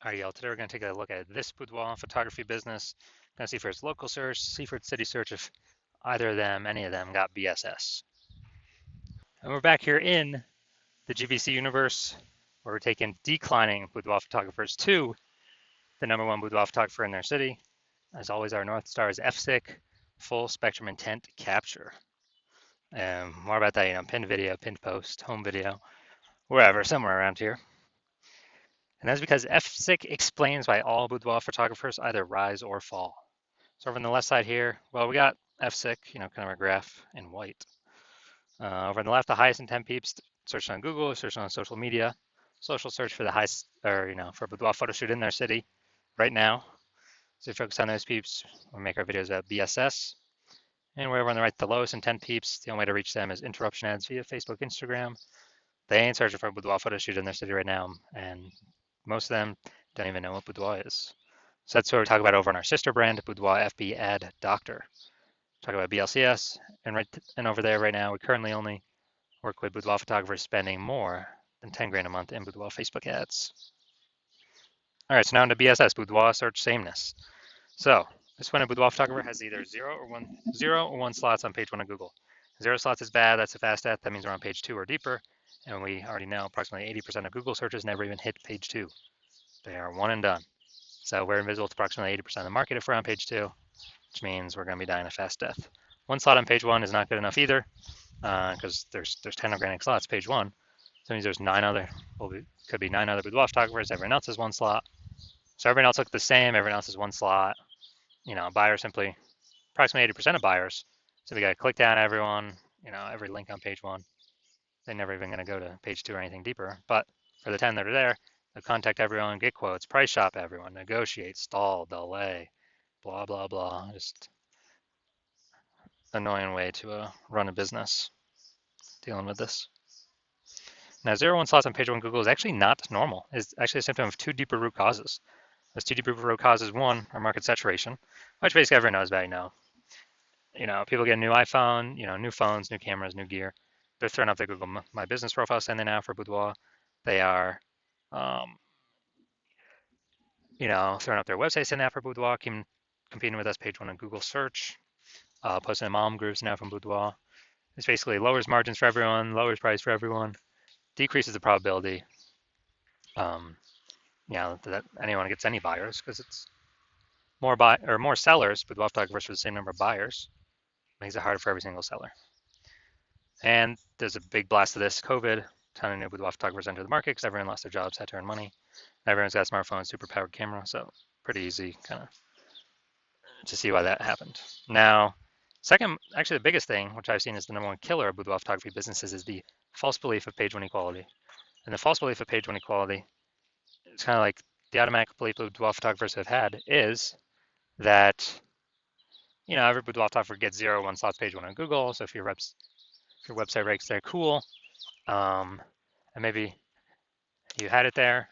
All right, y'all, today we're going to take a look at this boudoir photography business. Going to see for its local search, see for its city search if either of them, any of them, got BSS. And we're back here in the GVC universe where we're taking declining boudoir photographers to the #1 boudoir photographer in their city. As always, our North Star is FSIC, full spectrum intent capture. And more about that, pinned video, pinned post, home video, wherever, somewhere around here. And that's because FSIC explains why all boudoir photographers either rise or fall. So over on the left side here, well, we got FSIC, kind of our graph in white. Over on the left, the highest intent peeps searched on Google, searched on social media, social search for the highest, or for a boudoir photo shoot in their city right now. So we focus on those peeps. We make our videos about BSS. And wherever on the right, the lowest intent peeps, the only way to reach them is interruption ads via Facebook, Instagram. They ain't searching for a boudoir photo shoot in their city right now, and most of them don't even know what boudoir is. So that's what we talk about over on our sister brand, Boudoir FB Ad Doctor. Talk about BLCS, and over there right now, we currently only work with boudoir photographers spending more than 10 grand a month in boudoir Facebook ads. All right, so now into BSS, boudoir search sameness. So this one, a boudoir photographer has either zero or one slots on page 1 of Google. 0 slots is bad, that's a fast death, that means we're on page 2 or deeper, and we already know approximately 80% of Google searches never even hit page 2. They are one and done. So we're invisible to approximately 80% of the market if we're on page 2, which means we're going to be dying a fast death. One slot on page 1 is not good enough either, because there's 10 organic slots page 1. So that means there's 9 other, could be 9 other boudoir photographers. Everyone else has 1 slot. So everyone else looks the same. Everyone else has 1 slot. Buyers simply, approximately 80% of buyers. So we got to click down everyone, every link on page 1. They're never even going to go to page 2 or anything deeper. But for the 10 that are there, they'll contact everyone, get quotes, price shop everyone, negotiate, stall, delay, blah, blah, blah. Just annoying way to run a business dealing with this. Now, 0 1 slots on page 1 Google is actually not normal. It's actually a symptom of 2 deeper root causes. Those 2 deeper root causes, one, are market saturation, which basically everyone knows about, people get a new iPhone, new phones, new cameras, new gear. They're throwing up their Google My Business profile saying they now for boudoir. They are, throwing up their website saying that for boudoir, competing with us page 1 on Google search, posting in mom groups now from boudoir. This basically lowers margins for everyone, lowers price for everyone, decreases the probability, that anyone gets any buyers, because it's more sellers, boudoir photographers for the same number of buyers. Makes it harder for every single seller. And there's a big blast of this COVID. Ton of new boudoir photographers enter the market because everyone lost their jobs, had to earn money. Everyone's got a smartphone, super powered camera, so pretty easy kind of to see why that happened. Now, second, actually the biggest thing, which I've seen is the #1 killer of boudoir photography businesses, is the false belief of page 1 equality. And the false belief of page 1 equality, it's kind of like the automatic belief boudoir photographers have had is that, every boudoir photographer gets 0 1 slots page 1 on Google. So if your website ranks there, cool. And maybe you had it there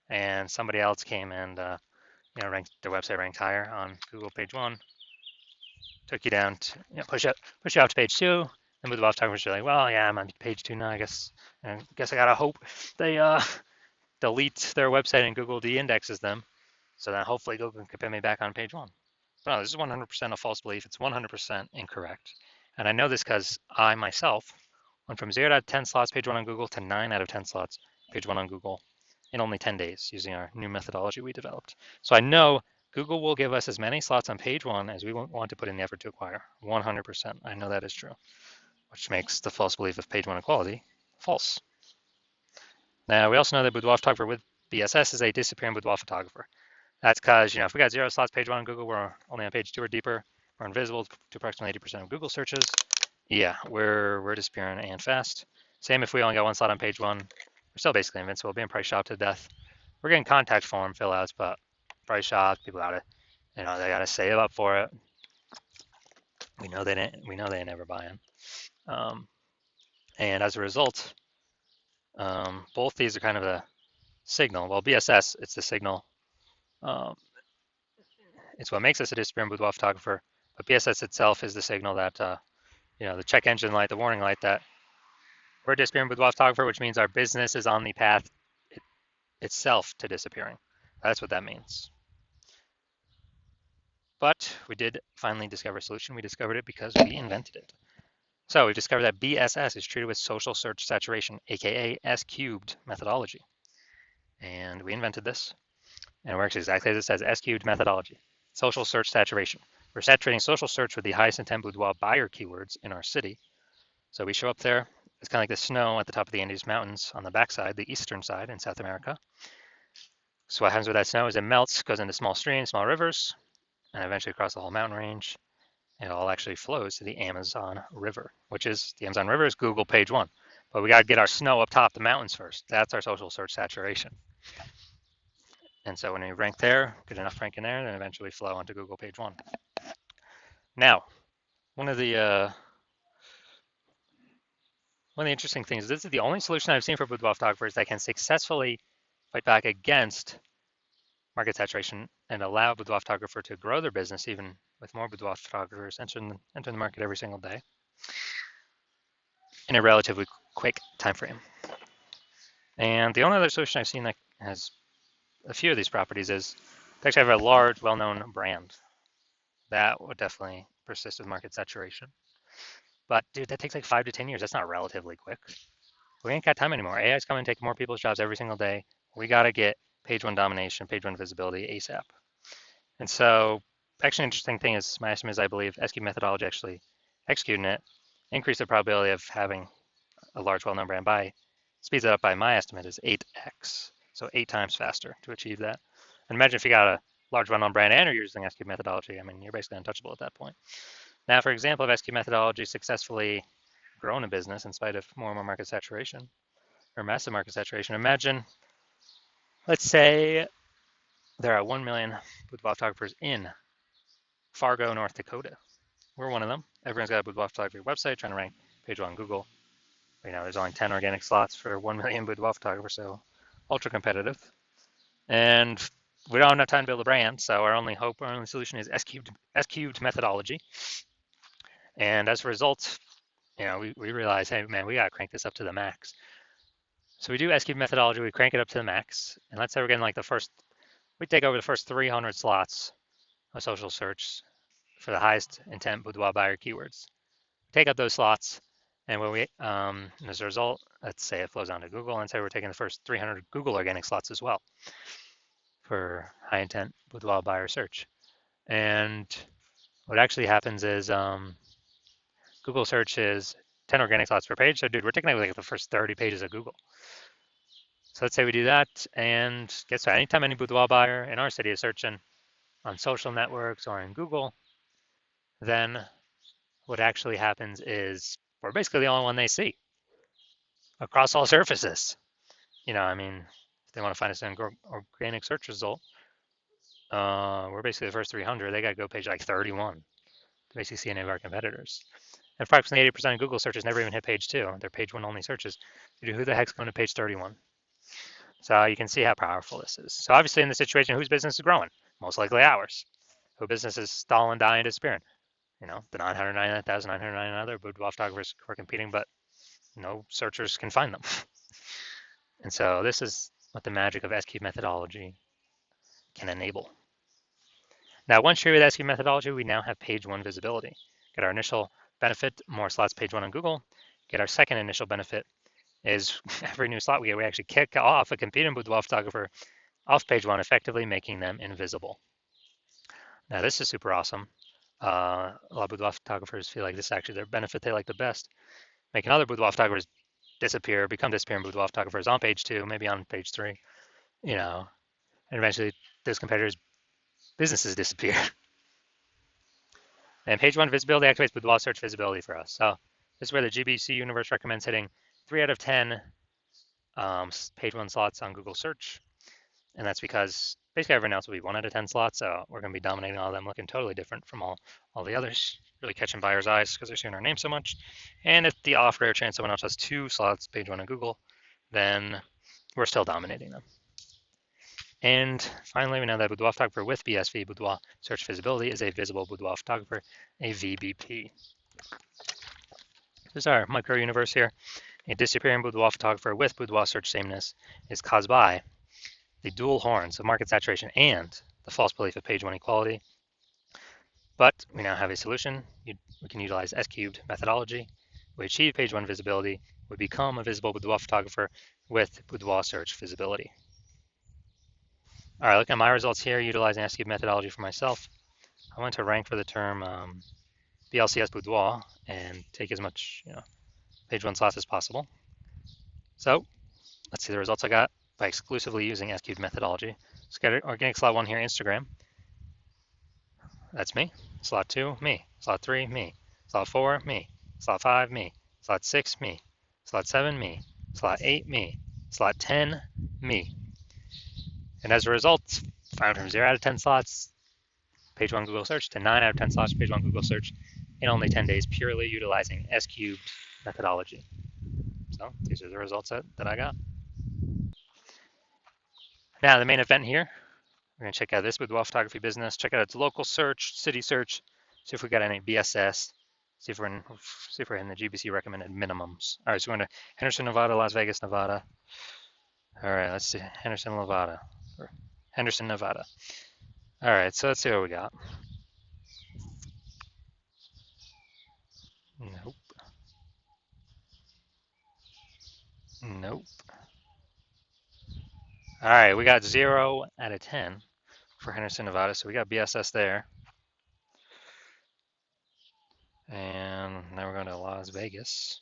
and somebody else came and, ranked their website ranked higher on Google page 1, took you down to, push you out to page 2. And boudoir photographers are like, well, yeah, I'm on page 2 now, I guess I gotta hope they delete their website and Google de-indexes them, so that hopefully Google can put me back on page 1. But no, this is 100% a false belief. It's 100% incorrect. And I know this because I myself went from 0 out of 10 slots page 1 on Google to 9 out of 10 slots page 1 on Google in only 10 days using our new methodology we developed. So I know Google will give us as many slots on page 1 as we want to put in the effort to acquire. 100%. I know that is true, which makes the false belief of page 1 equality false. Now, we also know that boudoir photographer with BSS is a disappearing boudoir photographer. That's because, if we got 0 slots page 1 on Google, we're only on page 2 or deeper, we're invisible to approximately 80% of Google searches. Yeah, we're disappearing and fast. Same if we only got 1 slot on page 1, we're still basically invincible, being price shopped to death. We're getting contact form fill outs, but price shopped, people gotta, they gotta save up for it. We know they ain't never buying. And as a result, both these are kind of a signal. Well, BSS, it's the signal. It's what makes us a disappearing boudoir photographer, but BSS itself is the signal that, the check engine light, the warning light that we're a disappearing boudoir photographer, which means our business is on the path itself to disappearing. That's what that means. But we did finally discover a solution. We discovered it because we invented it. So we've discovered that BSS is treated with social search saturation, aka S cubed methodology. And we invented this, and it works exactly as it says, S cubed methodology. Social search saturation. We're saturating social search with the highest intent boudoir buyer keywords in our city. So we show up there, it's kind of like the snow at the top of the Andes Mountains on the backside, the eastern side in South America. So what happens with that snow is it melts, goes into small streams, small rivers, and eventually across the whole mountain range. It all actually flows to the Amazon River, which is the Amazon River is Google page one. But we got to get our snow up top the mountains first. That's our social search saturation. And so when you rank there, get enough ranking there, then eventually flow onto Google page one. Now, one of the interesting things, this is the only solution I've seen for boudoir photographers that can successfully fight back against market saturation and allow boudoir photographer to grow their business even with more boudoir photographers entering the market every single day in a relatively quick time frame. And the only other solution I've seen that has a few of these properties is to actually have a large, well-known brand. That would definitely persist with market saturation. But dude, that takes like 5 to 10 years. That's not relatively quick. We ain't got time anymore. AI is coming to take more people's jobs every single day. We got to get page one domination, page one visibility ASAP. And so, actually, an interesting thing is my estimate is I believe SQ methodology actually executing it increase the probability of having a large, well-known brand by speeds it up by my estimate is 8x, so 8 times faster to achieve that. And imagine if you got a large, well-known brand and you're using SQ methodology. I mean, you're basically untouchable at that point. Now, for example, if SQ methodology successfully grown a business in spite of more and more market saturation or massive market saturation, imagine, let's say there are 1 million boudoir photographers in Fargo, North Dakota. We're one of them. Everyone's got a boudoir photography website trying to rank page one on Google. You know, there's only 10 organic slots for 1 million boudoir photographers, so ultra competitive. And we don't have enough time to build a brand, so our only hope, our only solution is S cubed methodology. And as a result, you know, we realize, hey, man, we got to crank this up to the max. So we do S cubed methodology, we crank it up to the max. And let's say we're getting like we take over the first 300 slots of social search for the highest intent boudoir buyer keywords. Take up those slots, and when we, as a result, let's say it flows onto Google, and say we're taking the first 300 Google organic slots as well for high intent boudoir buyer search. And what actually happens is Google search is 10 organic slots per page. So dude, we're taking like the first 30 pages of Google. So let's say we do that, and guess what? Anytime any boudoir buyer in our city is searching on social networks or in Google, then what actually happens is we're basically the only one they see across all surfaces. You know, I mean, if they want to find us an organic search result, we're basically the first 300. They got to go page like 31 to basically see any of our competitors. And approximately 80% of Google searches never even hit page 2. They're page 1 only searches. Who the heck's going to page 31? So you can see how powerful this is. So obviously in this situation, whose business is growing? Most likely ours. Whose business is stalling, dying, disappearing? You know, the 999,999 other boudoir photographers who are competing, but no searchers can find them. And so this is what the magic of SQ methodology can enable. Now, once you're with SQ methodology, we now have page one visibility. Get our initial benefit, more slots page one on Google. Get our second initial benefit is every new slot we get, we actually kick off a competing boudoir photographer off page one, effectively making them invisible. Now, this is super awesome. A lot of boudoir photographers feel like this is actually their benefit they like the best. Making other boudoir photographers become disappearing boudoir photographers on page 2, maybe on page 3, you know, and eventually those competitors' businesses disappear. And page 1 visibility activates boudoir search visibility for us. So this is where the GBC universe recommends hitting 3 out of 10 page 1 slots on Google search. And that's because basically everyone else will be 1 out of 10 slots, so we're going to be dominating all of them, looking totally different from all the others, really catching buyers' eyes because they're seeing our name so much. And if the off rare chance someone else has 2 slots, page 1 on Google, then we're still dominating them. And finally, we know that boudoir photographer with BSV, boudoir search visibility, is a visible boudoir photographer, a VBP. This is our micro universe here. A disappearing boudoir photographer with boudoir search sameness is caused by the dual horns of market saturation and the false belief of page one equality. But we now have a solution. We can utilize S cubed methodology. We achieve page one visibility. We become a visible boudoir photographer with boudoir search visibility. All right, look at my results here utilizing S cubed methodology for myself. I went to rank for the term BLCS boudoir and take as much page one slots as possible. So let's see the results I got by exclusively using S cubed methodology. Let's get organic slot one here, Instagram. That's me. Slot 2, me. Slot 3, me. Slot 4, me. Slot 5, me. Slot 6, me. Slot 7, me. Slot 8, me. Slot 10, me. And as a result, I went from 0 out of 10 slots, page 1 Google search, to 9 out of 10 slots, page 1 Google search, in only 10 days, purely utilizing S cubed methodology. So these are the results that I got. Now the main event here, we're going to check out this boudoir photography business, check out its local search, city search, see if we got any BSS, see if we're in the GBC recommended minimums. All right, so we're going to Henderson, Nevada, Las Vegas, Nevada. All right, let's see, Henderson, Nevada. All right, so let's see what we got. Nope. Nope. All right, we got 0 out of 10 for Henderson, Nevada, so we got BSS there. And now we're going to Las Vegas.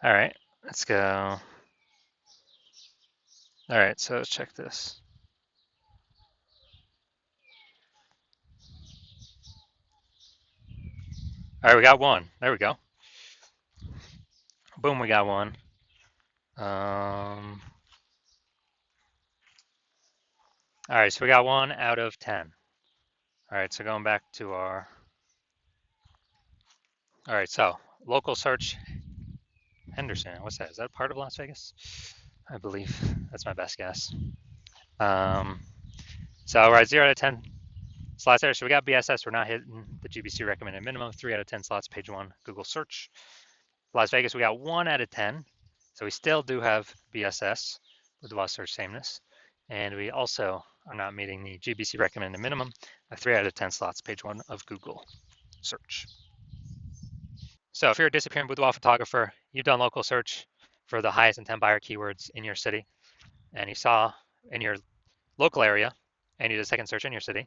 All right, let's go. All right, so let's check this. All right, we got one. There we go. Boom, we got one. All right, so we got 1 out of 10. All right, so going back to our. All right, so local search Henderson. What's that? Is that part of Las Vegas? I believe that's my best guess. So we're at 0 out of 10 slots there. So we got BSS. We're not hitting the GBC recommended minimum. 3 out of 10 slots, page 1 Google search. Las Vegas, we got 1 out of 10. So we still do have BSS with the search sameness. And we also are not meeting the GBC recommended minimum of 3 out of 10 slots, page 1 of Google search. So if you're a disappearing boudoir photographer, you've done local search for the highest intent buyer keywords in your city, and you saw in your local area, and you did a second search in your city,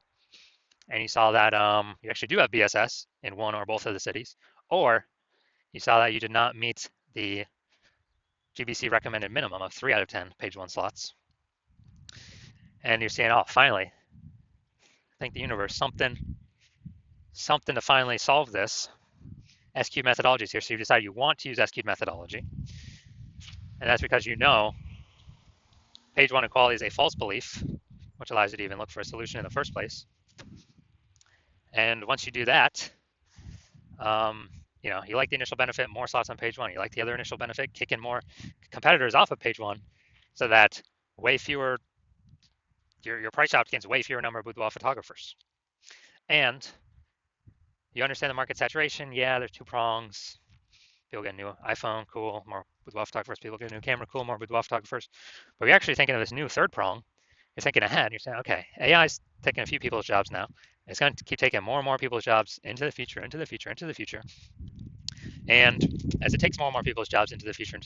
and you saw that you actually do have BSS in one or both of the cities, or you saw that you did not meet the GBC recommended minimum of 3 out of 10 page 1 slots, and you're saying, oh, finally, thank the universe, something to finally solve this. S-cube methodology is here, so you decide you want to use S-cube methodology, and that's because you know page 1 equality is a false belief, which allows you to even look for a solution in the first place. And once you do that, you like the initial benefit, more slots on page 1. You like the other initial benefit, kicking more competitors off of page 1, so that way fewer, your price shop gains way fewer number of boudoir photographers. And you understand the market saturation. Yeah, there's 2 prongs. People get a new iPhone, cool, more boudoir photographers. People get a new camera, cool, more boudoir photographers. But you're actually thinking of this new third prong. You're thinking ahead. You're saying, okay, AI's taking a few people's jobs now. It's going to keep taking more and more people's jobs into the future. And as it takes more and more people's jobs into the future,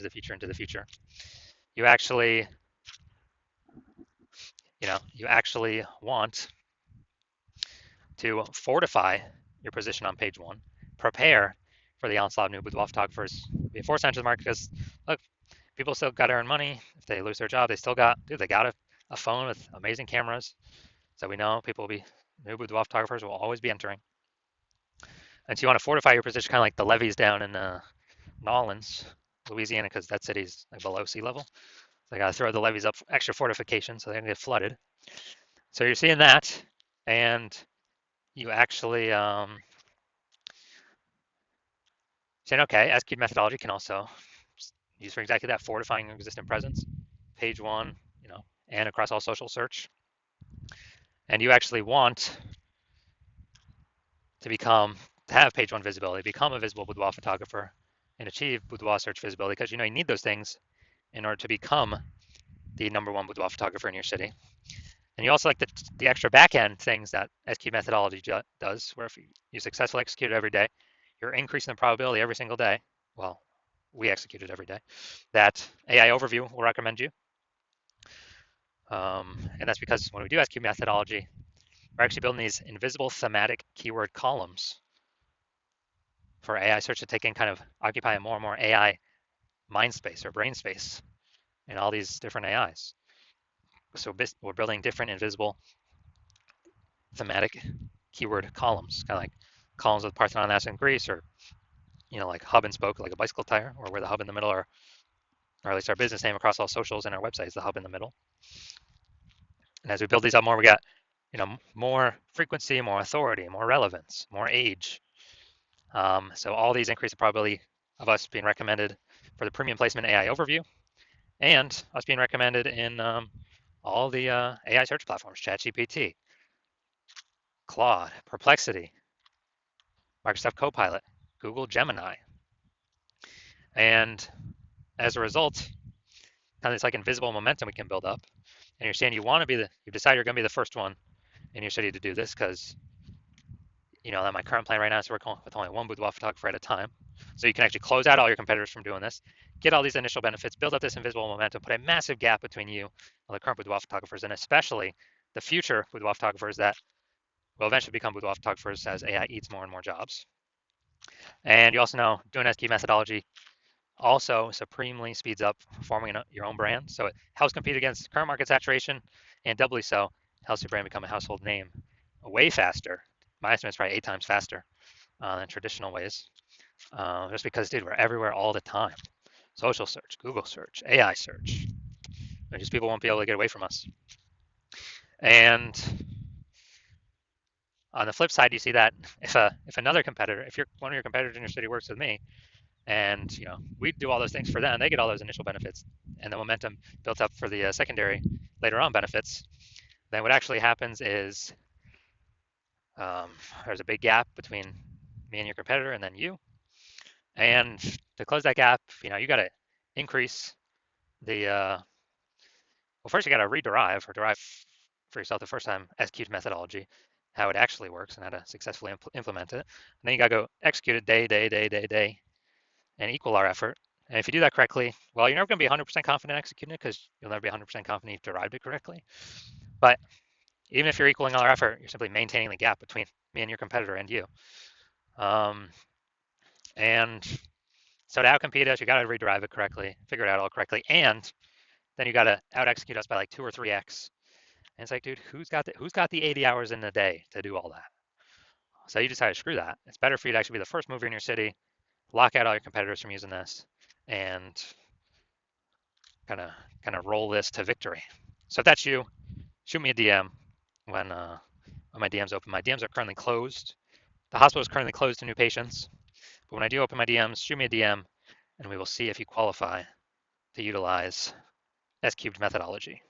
you actually want to fortify your position on page 1, prepare for the onslaught of new boudoir photographers, be forced into the market, because look, people still got to earn money. If they lose their job, they still got a phone with amazing cameras. So we know new boudoir photographers will always be entering. And so you want to fortify your position, kind of like the levees down in Nolens, Louisiana, because that city's like below sea level. So they got to throw the levees up, extra fortification, so they're going to get flooded. So you're seeing that, and you actually saying, okay, S-cube methodology can also use for exactly that, fortifying your existing presence, page 1, and across all social search. And you actually want to have page 1 visibility, become a visible boudoir photographer, and achieve boudoir search visibility, because you need those things in order to become the #1 boudoir photographer in your city. And you also like the extra back-end things that S-Cube methodology does, where if you successfully execute it every day, you're increasing the probability every single day. Well, we execute it every day. That AI overview will recommend you. And that's because when we do S-Cube methodology, we're actually building these invisible thematic keyword columns for AI search to take in, kind of occupy more and more AI mind space or brain space in all these different AIs. So we're building different invisible thematic keyword columns, kind of like columns with Parthenon, Athens, and Greece, or like hub and spoke, like a bicycle tire, or where the hub in the middle are, or at least our business name across all socials and our website is the hub in the middle. And as we build these up more, we got more frequency, more authority, more relevance, more age. So all these increase the probability of us being recommended for the premium placement AI overview, and us being recommended in all the AI search platforms: ChatGPT, Claude, Perplexity, Microsoft Copilot, Google Gemini. And as a result, kind of this like invisible momentum we can build up. And you're saying you decide you're going to be the first one in your city to do this, because that my current plan right now is to work with only one boudoir photographer at a time. So you can actually close out all your competitors from doing this, get all these initial benefits, build up this invisible momentum, put a massive gap between you and the current boudoir photographers, and especially the future boudoir photographers that will eventually become boudoir photographers as AI eats more and more jobs. And you also know doing S-Cube methodology also supremely speeds up forming your own brand. So it helps compete against current market saturation, and doubly so, helps your brand become a household name way faster. My estimate is probably 8 times faster than traditional ways. Just because, dude, we're everywhere all the time. Social search, Google search, AI search. Just people won't be able to get away from us. And on the flip side, you see that if another competitor, if one of your competitors in your city works with me, and we do all those things for them, they get all those initial benefits, and the momentum built up for the secondary later on benefits, then what actually happens is there's a big gap between me and your competitor and then you. And to close that gap, you got to increase the well, first you got to derive for yourself the first time S-Cube methodology, how it actually works and how to successfully implement it. And then you got to go execute it day, and equal our effort. And if you do that correctly, well, you're never going to be 100% confident executing it, because you'll never be 100% confident you've derived it correctly. But even if you're equaling all our effort, you're simply maintaining the gap between me and your competitor and you. And so to outcompete us, you got to rederive it correctly, figure it out all correctly, and then you got to out execute us by like 2 or 3x. And it's like, dude, who's got the 80 hours in the day to do all that? So you decide to screw that. It's better for you to actually be the first mover in your city, lock out all your competitors from using this, and kind of roll this to victory. So if that's you, shoot me a DM when my DMs open. My DMs are currently closed. The hospital is currently closed to new patients. But when I do open my DMs, shoot me a DM, and we will see if you qualify to utilize S-Cubed methodology.